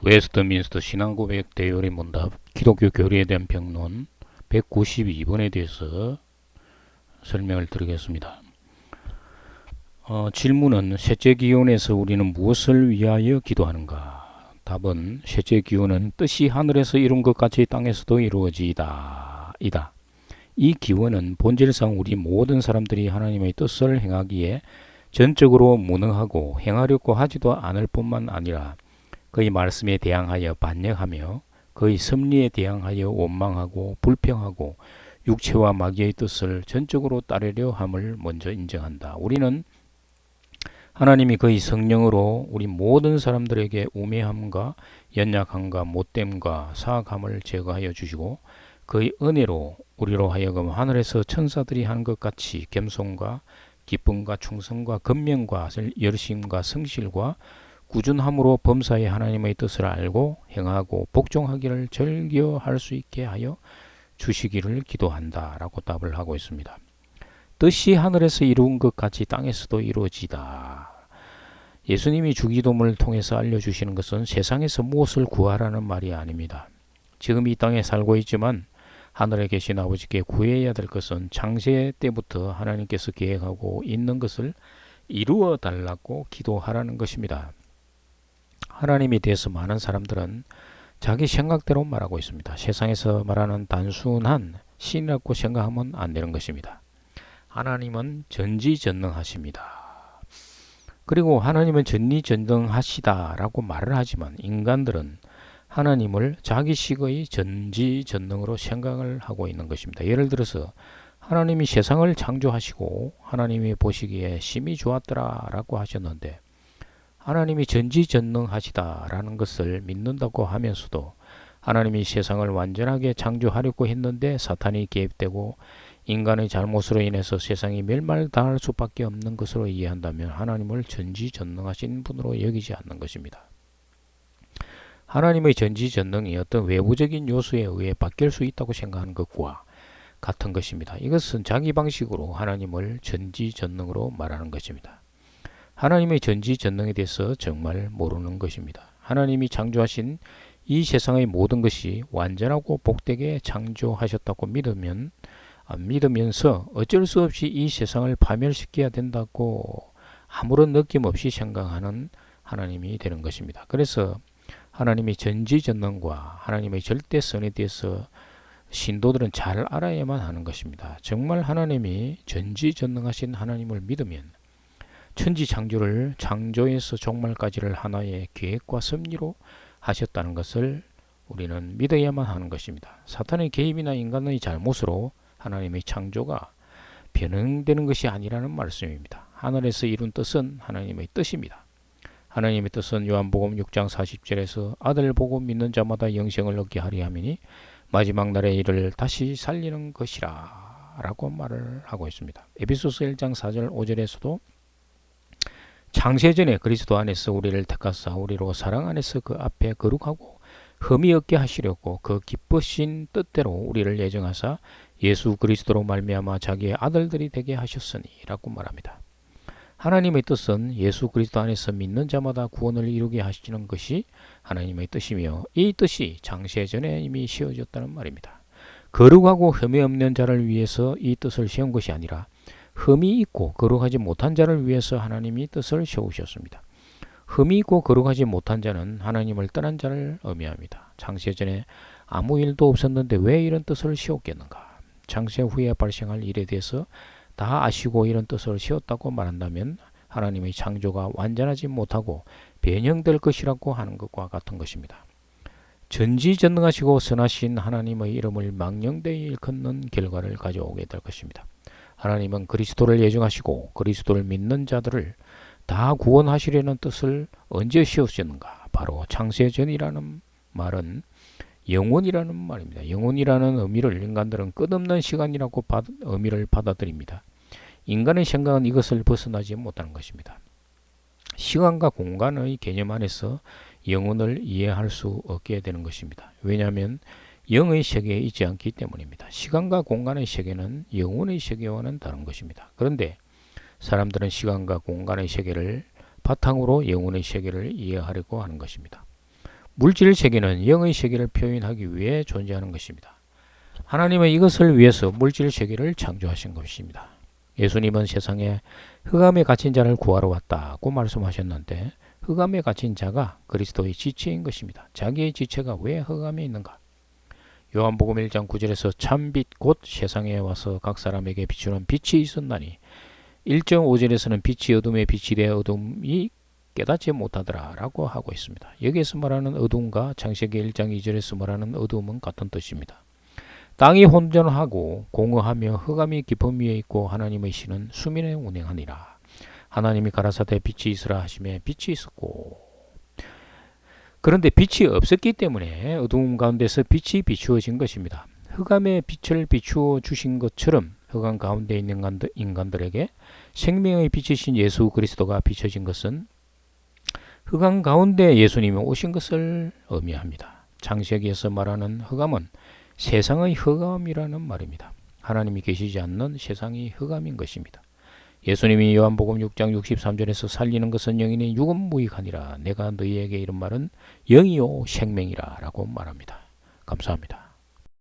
웨스트민스터 신앙고백 대요리 문답 기독교 교리에 대한 평론 192번에 대해서 설명을 드리겠습니다. 질문은 셋째 기원에서 우리는 무엇을 위하여 기도하는가? 답은 셋째 기원은 뜻이 하늘에서 이룬 것 같이 땅에서도 이루어지이다. 이 기원은 본질상 우리 모든 사람들이 하나님의 뜻을 행하기에 전적으로 무능하고 행하려고 하지도 않을 뿐만 아니라 그의 말씀에 대항하여 반역하며 그의 섭리에 대항하여 원망하고 불평하고 육체와 마귀의 뜻을 전적으로 따르려 함을 먼저 인정한다. 우리는 하나님이 그의 성령으로 우리 모든 사람들에게 우매함과 연약함과 못됨과 사악함을 제거하여 주시고 그의 은혜로 우리로 하여금 하늘에서 천사들이 한 것 같이 겸손과 기쁨과 충성과 권면과 열심과 성실과 꾸준함으로 범사에 하나님의 뜻을 알고 행하고 복종하기를 즐겨할 수 있게 하여 주시기를 기도한다 라고 답을 하고 있습니다. 뜻이 하늘에서 이룬 것 같이 땅에서도 이루어지다. 예수님이 주기도문을 통해서 알려주시는 것은 세상에서 무엇을 구하라는 말이 아닙니다. 지금 이 땅에 살고 있지만 하늘에 계신 아버지께 구해야 될 것은 창세 때부터 하나님께서 계획하고 있는 것을 이루어 달라고 기도하라는 것입니다. 하나님에 대해서 많은 사람들은 자기 생각대로 말하고 있습니다. 세상에서 말하는 단순한 신이라고 생각하면 안 되는 것입니다. 하나님은 전지전능하십니다. 그리고 하나님은 전지전능하시다라고 말을 하지만 인간들은 하나님을 자기식의 전지전능으로 생각을 하고 있는 것입니다. 예를 들어서 하나님이 세상을 창조하시고 하나님이 보시기에 심히 좋았더라라고 하셨는데 하나님이 전지전능하시다라는 것을 믿는다고 하면서도 하나님이 세상을 완전하게 창조하려고 했는데 사탄이 개입되고 인간의 잘못으로 인해서 세상이 멸망당할 수밖에 없는 것으로 이해한다면 하나님을 전지전능하신 분으로 여기지 않는 것입니다. 하나님의 전지전능이 어떤 외부적인 요소에 의해 바뀔 수 있다고 생각하는 것과 같은 것입니다. 이것은 자기 방식으로 하나님을 전지전능으로 말하는 것입니다. 하나님의 전지전능에 대해서 정말 모르는 것입니다. 하나님이 창조하신 이 세상의 모든 것이 완전하고 복되게 창조하셨다고 믿으면서 어쩔 수 없이 이 세상을 파멸시켜야 된다고 아무런 느낌 없이 생각하는 하나님이 되는 것입니다. 그래서 하나님의 전지전능과 하나님의 절대성에 대해서 신도들은 잘 알아야만 하는 것입니다. 정말 하나님이 전지전능하신 하나님을 믿으면 천지창조를 창조에서 종말까지를 하나의 계획과 섭리로 하셨다는 것을 우리는 믿어야만 하는 것입니다. 사탄의 개입이나 인간의 잘못으로 하나님의 창조가 변형되는 것이 아니라는 말씀입니다. 하늘에서 이룬 뜻은 하나님의 뜻입니다. 하나님의 뜻은 요한복음 6장 40절에서 아들 보고 믿는 자마다 영생을 얻게 하리 하미니 마지막 날에 이를 다시 살리는 것이라 라고 말을 하고 있습니다. 에베소서 1장 4절 5절에서도 창세전에 그리스도 안에서 우리를 택하사 우리로 사랑 안에서 그 앞에 거룩하고 흠이 없게 하시려고 그 기쁘신 뜻대로 우리를 예정하사 예수 그리스도로 말미암아 자기의 아들들이 되게 하셨으니 라고 말합니다. 하나님의 뜻은 예수 그리스도 안에서 믿는 자마다 구원을 이루게 하시는 것이 하나님의 뜻이며 이 뜻이 창세전에 이미 세워졌다는 말입니다. 거룩하고 흠이 없는 자를 위해서 이 뜻을 세운 것이 아니라 흠이 있고 거룩하지 못한 자를 위해서 하나님이 뜻을 세우셨습니다. 흠이 있고 거룩하지 못한 자는 하나님을 떠난 자를 의미합니다. 창세전에 아무 일도 없었는데 왜 이런 뜻을 세웠겠는가? 창세 후에 발생할 일에 대해서 다 아시고 이런 뜻을 세웠다고 말한다면 하나님의 창조가 완전하지 못하고 변형될 것이라고 하는 것과 같은 것입니다. 전지전능하시고 선하신 하나님의 이름을 망령되이 일컫는 결과를 가져오게 될 것입니다. 하나님은 그리스도를 예정하시고 그리스도를 믿는 자들을 다 구원하시려는 뜻을 언제 세우셨는가? 바로 창세전이라는 말은 영원이라는 말입니다. 영원이라는 의미를 인간들은 끝없는 시간이라고 의미를 받아들입니다. 인간의 생각은 이것을 벗어나지 못하는 것입니다. 시간과 공간의 개념 안에서 영혼을 이해할 수 없게 되는 것입니다. 왜냐하면 영의 세계에 있지 않기 때문입니다. 시간과 공간의 세계는 영혼의 세계와는 다른 것입니다. 그런데 사람들은 시간과 공간의 세계를 바탕으로 영혼의 세계를 이해하려고 하는 것입니다. 물질 세계는 영의 세계를 표현하기 위해 존재하는 것입니다. 하나님은 이것을 위해서 물질 세계를 창조하신 것입니다. 예수님은 세상에 흑암에 갇힌 자를 구하러 왔다고 말씀하셨는데 흑암에 갇힌 자가 그리스도의 지체인 것입니다. 자기의 지체가 왜 흑암에 있는가? 요한복음 1장 9절에서 참빛 곧 세상에 와서 각 사람에게 비추는 빛이 있었나니 1.5절에서는 빛이 어둠에 빛이 되어 어둠이 깨닫지 못하더라 라고 하고 있습니다. 여기에서 말하는 어둠과 창세기 1장 2절에서 말하는 어둠은 같은 뜻입니다. 땅이 혼돈하고 공허하며 흑암이 깊음 위에 있고 하나님의 신은 수면에 운행하니라. 하나님이 가라사대 빛이 있으라 하시매 빛이 있었고, 그런데 빛이 없었기 때문에 어두움 가운데서 빛이 비추어진 것입니다. 흑암에 빛을 비추어 주신 것처럼 흑암 가운데 있는 인간들에게 생명의 빛이신 예수 그리스도가 비춰진 것은 흑암 가운데 예수님이 오신 것을 의미합니다. 창세기에서 말하는 흑암은 세상의 흑암이라는 말입니다. 하나님이 계시지 않는 세상이 흑암인 것입니다. 예수님이 요한복음 6장 63절에서 살리는 것은 영이니 육은 무익하니라. 내가 너희에게 이런 말은 영이요 생명이라 라고 말합니다. 감사합니다.